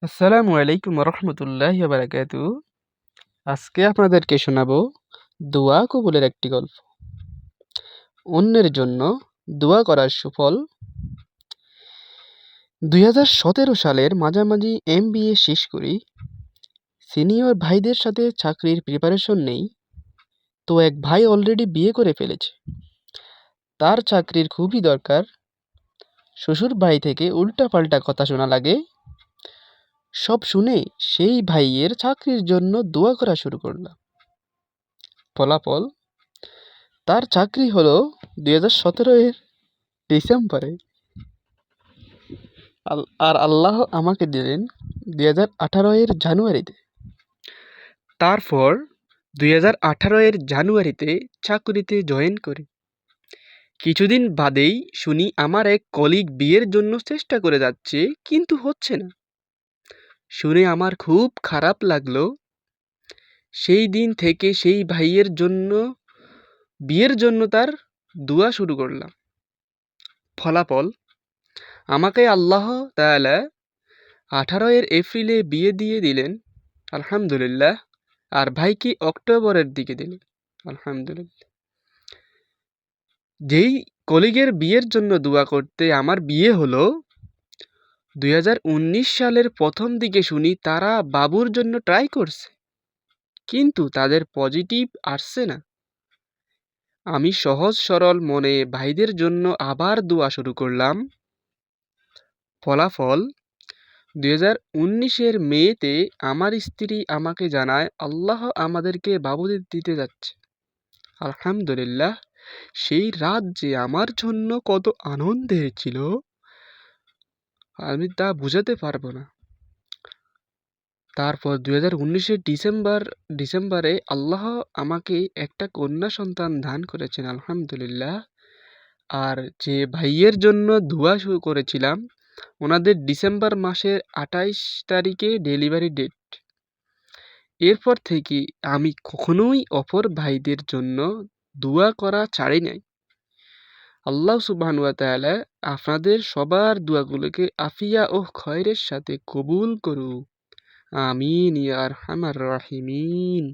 আসসালামু আলাইকুম রহমতুল্লাহি ওয়া বারাকাতুহু। আজকে আপনাদেরকে শোনাবো দোয়া কবুলের একটি গল্প। অন্যের জন্য দোয়া করার সুফল। 2017 সালের মাঝামাঝি এমবিএ শেষ করি। সিনিয়র ভাইদের সাথে চাকরির প্রিপারেশন নেই, তো এক ভাই অলরেডি বিয়ে করে ফেলেছে। তার চাকরির খুবই দরকার। শ্বশুর বাড়ি থেকে উল্টাপাল্টা কথা শোনা লাগে। সব শুনে সেই ভাইয়ের চাকরির জন্য দোয়া করা শুরু করলাম। ফলাফল, তার চাকরি হলো 2017 এর ডিসেম্বরে। আর আল্লাহ আমাকে দিলেন 2018 এর জানুয়ারিতে। তারপর 2018 এর জানুয়ারিতে চাকরিতে জয়েন করি। কিছুদিন বাদেই শুনি আমার এক কলিগ বিয়ের জন্য চেষ্টা করে যাচ্ছে, কিন্তু হচ্ছে না। শুনে আমার খুব খারাপ লাগলো। সেই দিন থেকে সেই ভাইয়ের জন্য বিয়ের জন্য তার দোয়া শুরু করলাম। ফলাফল, আমাকে আল্লাহ তাআলা 18 এপ্রিলে বিয়ে দিয়ে দিলেন, আলহামদুলিল্লাহ। আর ভাইকে অক্টোবরের দিকে দিলেন, আলহামদুলিল্লাহ। যেই কলিগের বিয়ের জন্য দোয়া করতে আমার বিয়ে হলো, 2019 সালের প্রথম দিকে শুনি তারা বাবুর জন্য ট্রাই করছে, কিন্তু তাদের পজিটিভ আসছে না। আমি সহজ সরল মনে ভাইদের জন্য আবার দোয়া শুরু করলাম। ফলাফল, 2019 মেতে আমার স্ত্রী আমাকে জানায় আল্লাহ আমাদেরকে বাবু দিতে যাচ্ছে, আলহামদুলিল্লাহ। সেই রাত যে আমার জন্য কত আনন্দের ছিল আমি তা বুঝাতে পারবো না। তারপর 2019 ডিসেম্বরে আল্লাহ আমাকে একটা কন্যা সন্তান দান করেছেন, আলহামদুলিল্লাহ। আর যে ভাইয়ের জন্য দোয়া শুরু করেছিলাম, ওনাদের ডিসেম্বর মাসের 28 তারিখে ডেলিভারি ডেট। এরপর থেকে আমি কখনোই অপর ভাইদের জন্য দোয়া করা ছাড়ি নাই। আল্লাহ সুবহানাহু ওয়া তাআলা আপনাদের সবার দোয়াগুলোকে আফিয়া ও খয়রের সাথে কবুল করুক। আমিন ইয়া আরহামার রাহিমিন।